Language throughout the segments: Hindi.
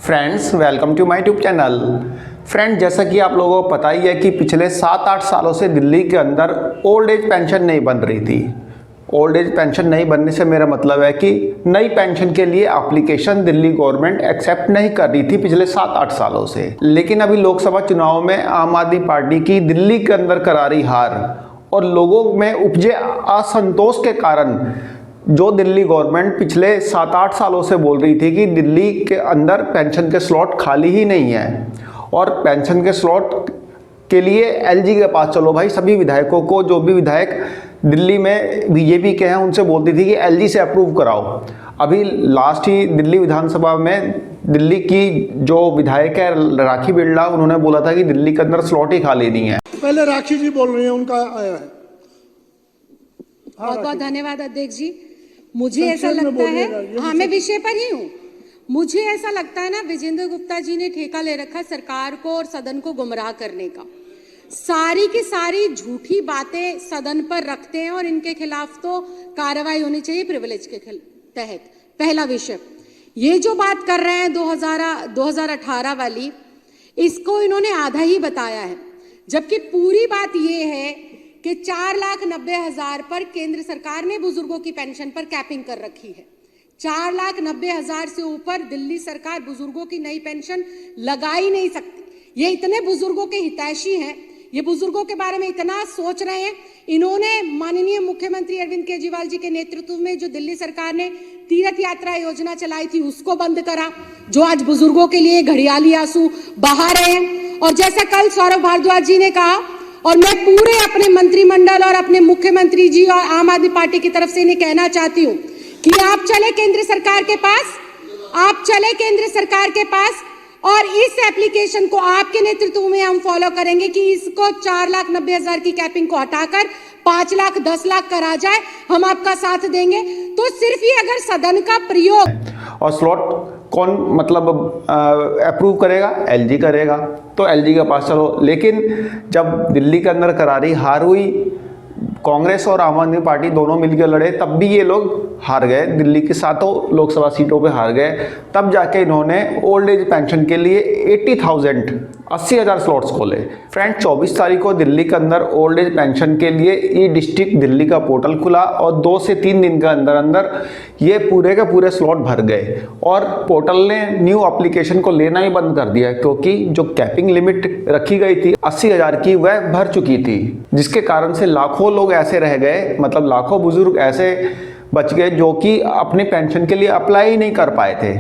Friends welcome to my YouTube channel. Friend, जैसा कि आप लोगों को पता ही है कि पिछले 7-8 सालों से दिल्ली के अंदर ओल्ड एज पेंशन नहीं बन रही थी। ओल्ड एज पेंशन नहीं बनने से मेरा मतलब है कि नई पेंशन के लिए एप्लीकेशन दिल्ली गवर्नमेंट एक्सेप्ट नहीं कर रही थी पिछले 7-8 सालों से। लेकिन अभी लोकसभा चुनाव में आम आदमी पार्टी की दिल्ली के अंदर करारी हार और लोगों में उपजे असंतोष के कारण जो दिल्ली गवर्नमेंट पिछले 7-8 सालों से बोल रही थी कि दिल्ली के अंदर पेंशन के स्लॉट खाली ही नहीं है और पेंशन के स्लॉट के लिए एलजी के पास चलो भाई। सभी विधायकों को, जो भी विधायक दिल्ली में बीजेपी के हैं, उनसे बोलती थी कि एलजी से अप्रूव कराओ। अभी लास्ट ही दिल्ली विधानसभा में दिल्ली की जो विधायक है राखी बिरला, उन्होंने बोला था कि दिल्ली के अंदर स्लॉट ही खाली नहीं है। पहले राखी जी बोल रही हैं, उनका आया है। बहुत बहुत धन्यवाद अध्यक्ष जी। मुझे ऐसा लगता है, हाँ मैं विषय पर ही हूँ। मुझे ऐसा लगता है ना, विजेंद्र गुप्ता जी ने ठेका ले रखा सरकार को और सदन को गुमराह करने का। सारी की सारी झूठी बातें सदन पर रखते हैं और इनके खिलाफ तो कार्रवाई होनी चाहिए प्रिविलेज के तहत। पहला विषय, ये जो बात कर रहे हैं 2018 वाली, इसको इन्होंने आधा ही बताया है, जबकि पूरी बात ये है कि 4,90,000 पर केंद्र सरकार ने बुजुर्गों की पेंशन पर कैपिंग कर रखी है। 4,90,000 से ऊपर दिल्ली सरकार बुजुर्गों की नई पेंशन लगा ही नहीं सकती। ये इतने बुजुर्गों के हितैषी हैं, ये बुजुर्गों के बारे में इतना सोच रहे हैं। इन्होंने माननीय मुख्यमंत्री अरविंद केजरीवाल जी के नेतृत्व में जो दिल्ली सरकार ने तीर्थ यात्रा योजना चलाई थी, उसको बंद करा, जो आज बुजुर्गों के लिए घड़ियाली आंसू बहा रहे हैं। और जैसा कल सौरभ भारद्वाज जी ने कहा, और मैं पूरे अपने मंत्रिमंडल और अपने मुख्यमंत्री जी और आम आदमी पार्टी की तरफ से इन्हें कहना चाहती हूं कि आप चले केंद्र सरकार के पास, आप चले केंद्र सरकार के पास और इस एप्लीकेशन को आपके नेतृत्व में हम फॉलो करेंगे कि इसको 4,90,000 की कैपिंग को हटाकर 5 लाख 10 लाख करा जाए। हम आपका साथ देंगे। तो सिर्फ ये अगर सदन का प्रयोग और स्लॉट कौन मतलब अप्रूव करेगा? एलजी करेगा। तो एलजी के पास चलो। लेकिन जब दिल्ली के अंदर करारी हार हुई, कांग्रेस और आम आदमी पार्टी दोनों मिलकर लड़े, तब भी ये लोग हार गए। दिल्ली की 7 लोकसभा सीटों पे हार गए। तब जाके इन्होंने ओल्ड एज पेंशन के लिए 80,000 स्लॉट्स खोले। फ्रेंड, 24 तारीख को दिल्ली के अंदर ओल्ड एज पेंशन के लिए ई डिस्ट्रिक्ट दिल्ली का पोर्टल खुला और 2 से 3 दिन के अंदर अंदर ये पूरे के पूरे स्लॉट भर गए और पोर्टल ने न्यू एप्लीकेशन को लेना ही बंद कर दिया, क्योंकि जो कैपिंग लिमिट रखी गई थी 80,000 की, वह भर चुकी थी, जिसके कारण से लाखों लोग ऐसे रह गए, मतलब लाखों बुजुर्ग ऐसे बच गए जो कि अपने पेंशन के लिए अप्लाई ही नहीं कर पाए थे।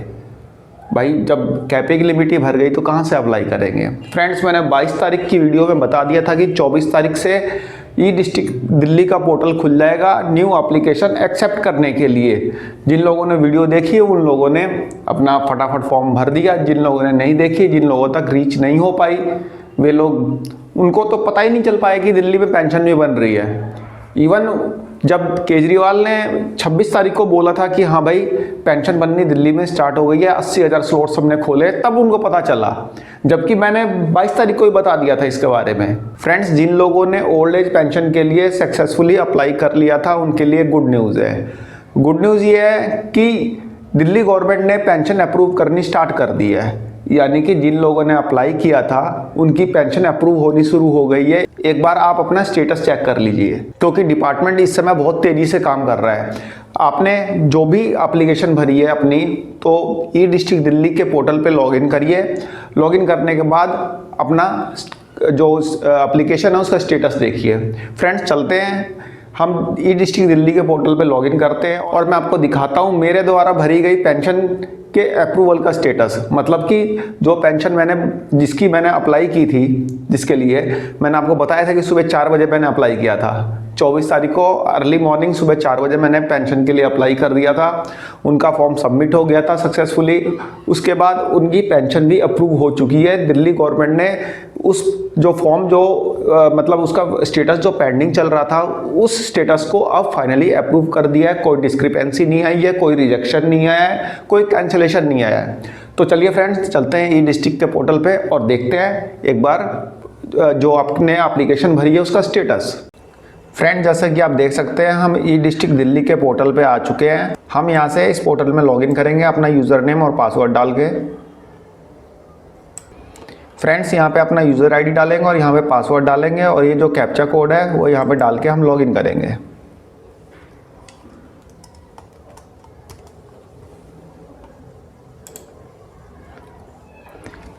भाई, जब कैपिंग लिमिट ही भर गई तो कहाँ से अप्लाई करेंगे? फ्रेंड्स, मैंने 22 तारीख की वीडियो में बता दिया था कि 24 तारीख से ई डिस्ट्रिक्ट दिल्ली का पोर्टल खुल जाएगा न्यू एप्लीकेशन एक्सेप्ट करने के लिए। जिन लोगों ने वीडियो देखी है उन लोगों ने अपना फटाफट फॉर्म भर दिया। जिन लोगों ने नहीं देखी, जिन लोगों तक रीच नहीं हो पाई, वे लोग, उनको तो पता ही नहीं चल पाया कि दिल्ली में पेंशन भी बन रही है। इवन जब केजरीवाल ने 26 तारीख को बोला था कि हाँ भाई पेंशन बननी दिल्ली में स्टार्ट हो गई है, 80,000 स्लॉट्स हमने खोले, तब उनको पता चला, जबकि मैंने 22 तारीख को ही बता दिया था इसके बारे में। फ्रेंड्स, जिन लोगों ने ओल्ड एज पेंशन के लिए सक्सेसफुली अप्लाई कर लिया था, उनके लिए गुड न्यूज़ है। गुड न्यूज़ ये है कि दिल्ली गवर्नमेंट ने पेंशन अप्रूव करनी स्टार्ट कर दी है, यानी कि जिन लोगों ने अप्लाई किया था उनकी पेंशन अप्रूव होनी शुरू हो गई है। एक बार आप अपना स्टेटस चेक कर लीजिए, क्योंकि डिपार्टमेंट इस समय बहुत तेज़ी से काम कर रहा है। आपने जो भी एप्लीकेशन भरी है अपनी, तो ई डिस्ट्रिक्ट दिल्ली के पोर्टल पे लॉगिन करिए। लॉगिन करने के बाद अपना जो एप्लीकेशन है उसका स्टेटस देखिए। फ्रेंड्स, चलते हैं, हम ई डिस्ट्रिक्ट दिल्ली के पोर्टल पे लॉगिन करते हैं और मैं आपको दिखाता हूँ मेरे द्वारा भरी गई पेंशन के अप्रूवल का स्टेटस। मतलब कि जो पेंशन जिसकी मैंने अप्लाई की थी, जिसके लिए मैंने आपको बताया था कि सुबह 4 बजे मैंने अप्लाई किया था। 24 तारीख को अर्ली मॉर्निंग सुबह 4 बजे मैंने पेंशन के लिए अप्लाई कर दिया था। उनका फॉर्म सबमिट हो गया था सक्सेसफुली। उसके बाद उनकी पेंशन भी अप्रूव हो चुकी है। दिल्ली गवर्नमेंट ने उस जो फॉर्म मतलब उसका स्टेटस जो पेंडिंग चल रहा था, उस स्टेटस को अब फाइनली अप्रूव कर दिया है। कोई डिस्क्रिपेंसी नहीं आई है, कोई रिजेक्शन नहीं आया है, कोई कैंसिलेशन नहीं आया है। तो चलिए फ्रेंड्स, चलते हैं ई डिस्ट्रिक्ट के पोर्टल पे और देखते हैं एक बार जो आपने एप्लीकेशन भरी है उसका स्टेटस। फ्रेंड, जैसा कि आप देख सकते हैं, हम ई डिस्ट्रिक्ट दिल्ली के पोर्टल पे आ चुके हैं। हम यहाँ से इस पोर्टल में लॉगिन करेंगे अपना यूज़र नेम और पासवर्ड डाल के। फ्रेंड्स यहाँ पे अपना यूज़र आईडी डालेंगे और यहाँ पे पासवर्ड डालेंगे और ये जो कैप्चा कोड है वो यहाँ पे डाल के हम लॉगिन करेंगे।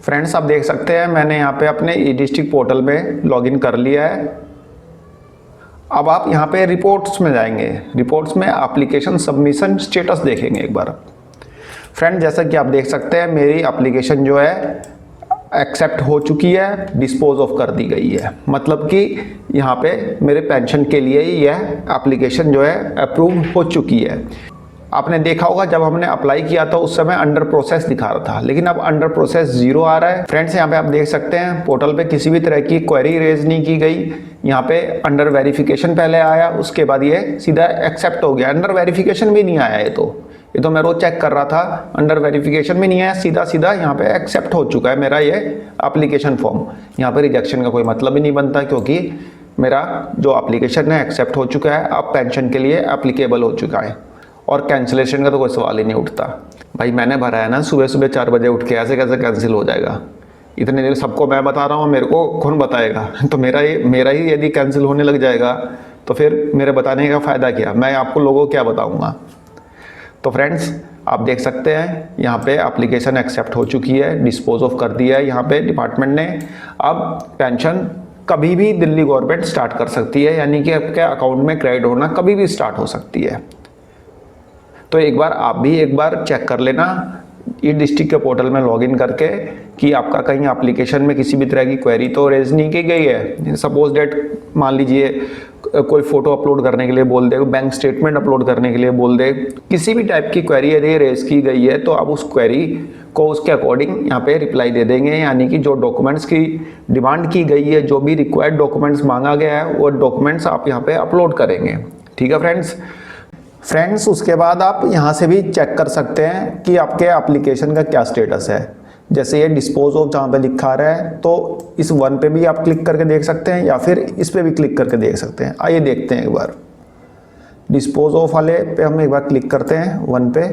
फ्रेंड्स आप देख सकते हैं मैंने यहाँ पे अपने ई डिस्ट्रिक्ट पोर्टल में लॉगिन कर लिया है। अब आप यहाँ पे रिपोर्ट्स में जाएंगे, रिपोर्ट्स में एप्लीकेशन सबमिशन स्टेटस देखेंगे एक बार। फ्रेंड जैसा कि आप देख सकते हैं मेरी एप्लीकेशन जो है एक्सेप्ट हो चुकी है, डिस्पोज ऑफ कर दी गई है। मतलब कि यहाँ पे मेरे पेंशन के लिए यह एप्लीकेशन जो है अप्रूव हो चुकी है। आपने देखा होगा जब हमने अप्लाई किया था उस समय अंडर प्रोसेस दिखा रहा था, लेकिन अब अंडर प्रोसेस 0 आ रहा है। फ्रेंड्स यहाँ पे आप देख सकते हैं पोर्टल पे किसी भी तरह की क्वेरी रेज नहीं की गई। यहाँ पे अंडर वेरिफिकेशन पहले आया, उसके बाद ये सीधा एक्सेप्ट हो गया। अंडर वेरिफिकेशन भी नहीं आया ये तो मैं रोज चेक कर रहा था, अंडर वेरिफिकेशन भी नहीं आया, सीधा यहाँ पे एक्सेप्ट हो चुका है मेरा ये एप्लीकेशन फॉर्म। यहाँ पे रिजेक्शन का कोई मतलब ही नहीं बनता क्योंकि मेरा जो एप्लीकेशन है एक्सेप्ट हो चुका है, अब पेंशन के लिए एप्लीकेबल हो चुका है और कैंसिलेशन का तो कोई सवाल ही नहीं उठता। भाई मैंने भरा है ना सुबह 4 बजे उठ के, ऐसे कैसे कैंसिल हो जाएगा? इतने देर सबको मैं बता रहा हूँ, मेरे को कौन बताएगा? तो मेरा ही यदि कैंसिल होने लग जाएगा तो फिर मेरे बताने का फ़ायदा क्या? मैं आपको लोगों को क्या बताऊँगा? तो फ्रेंड्स आप देख सकते हैं यहाँ पे एप्लीकेशन एक्सेप्ट हो चुकी है, डिस्पोज ऑफ कर दिया है यहाँ पे डिपार्टमेंट ने। अब पेंशन कभी भी दिल्ली गवर्नमेंट स्टार्ट कर सकती है, यानी कि आपके अकाउंट में क्रेडिट होना कभी भी स्टार्ट हो सकती है। तो एक बार आप भी एक बार चेक कर लेना ई डिस्ट्रिक्ट के पोर्टल में लॉगिन करके कि आपका कहीं एप्लीकेशन में किसी भी तरह की क्वेरी तो रेज नहीं की गई है। सपोज डेट मान लीजिए कोई फोटो अपलोड करने के लिए बोल दे, बैंक स्टेटमेंट अपलोड करने के लिए बोल दे, किसी भी टाइप की क्वेरी यदि रेज की गई है तो आप उस क्वेरी को उसके अकॉर्डिंग यहाँ पे रिप्लाई दे देंगे। यानी कि जो डॉक्यूमेंट्स की डिमांड की गई है, जो भी रिक्वायर्ड डॉक्यूमेंट्स मांगा गया है वो डॉक्यूमेंट्स आप यहाँ पे अपलोड करेंगे। ठीक है फ्रेंड्स उसके बाद आप यहाँ से भी चेक कर सकते हैं कि आपके एप्लीकेशन का क्या स्टेटस है। जैसे ये डिस्पोज ऑफ जहाँ पे लिखा रहा है तो इस 1 पे भी आप क्लिक करके देख सकते हैं या फिर इस पे भी क्लिक करके देख सकते हैं। आइए देखते हैं एक बार। डिस्पोज ऑफ वाले पे हम एक बार क्लिक करते हैं 1 पे,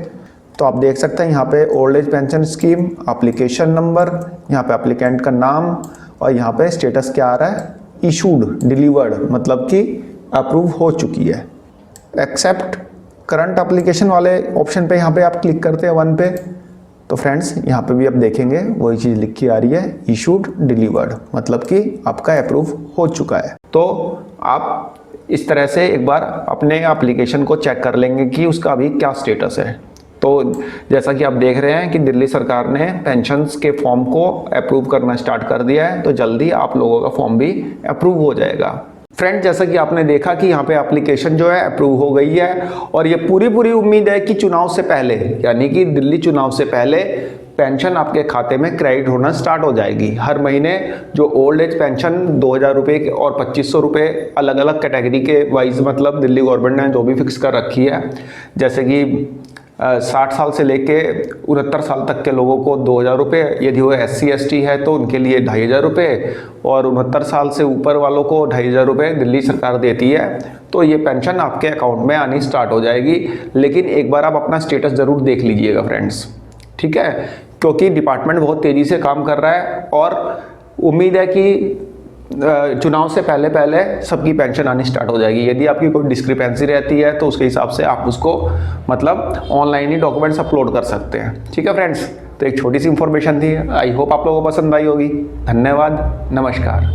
तो आप देख सकते हैं यहाँ पे old age pension scheme, application number, यहाँ पे एप्लीकेंट का नाम और यहाँ पे स्टेटस क्या आ रहा है, इशूड डिलीवर्ड, मतलब कि अप्रूव हो चुकी है। एक्सेप्ट करंट एप्लीकेशन वाले ऑप्शन पे यहाँ पे आप क्लिक करते हैं 1 पे, तो फ्रेंड्स यहाँ पे भी आप देखेंगे वही चीज़ लिखी आ रही है, इशूड डिलीवर्ड, मतलब कि आपका अप्रूव हो चुका है। तो आप इस तरह से एक बार अपने एप्लीकेशन को चेक कर लेंगे कि उसका अभी क्या स्टेटस है। तो जैसा कि आप देख रहे हैं कि दिल्ली सरकार ने पेंशन्स के फॉर्म को अप्रूव करना स्टार्ट कर दिया है, तो जल्दी आप लोगों का फॉर्म भी अप्रूव हो जाएगा। फ्रेंड जैसा कि आपने देखा कि यहाँ पे एप्लीकेशन जो है अप्रूव हो गई है और ये पूरी उम्मीद है कि चुनाव से पहले, यानी कि दिल्ली चुनाव से पहले पेंशन आपके खाते में क्रेडिट होना स्टार्ट हो जाएगी। हर महीने जो ओल्ड एज पेंशन 2000 रुपये और 2500 रुपये अलग अलग कैटेगरी के वाइज, मतलब दिल्ली गवर्नमेंट ने जो भी फिक्स कर रखी है, जैसे कि 60 साल से लेके 69 साल तक के लोगों को 2000 रुपये, यदि वो SC ST है तो उनके लिए 2500 रुपये, और 69 साल से ऊपर वालों को 2500 रुपये दिल्ली सरकार देती है। तो ये पेंशन आपके अकाउंट में आनी स्टार्ट हो जाएगी। लेकिन एक बार आप अपना स्टेटस ज़रूर देख लीजिएगा फ्रेंड्स, ठीक है, क्योंकि डिपार्टमेंट बहुत तेज़ी से काम कर रहा है और उम्मीद है कि चुनाव से पहले सबकी पेंशन आनी स्टार्ट हो जाएगी। यदि आपकी कोई डिस्क्रिपेंसी रहती है तो उसके हिसाब से आप उसको मतलब ऑनलाइन ही डॉक्यूमेंट्स अपलोड कर सकते हैं। ठीक है फ्रेंड्स, तो एक छोटी सी इन्फॉर्मेशन थी, आई होप आप लोगों को पसंद आई होगी। धन्यवाद, नमस्कार।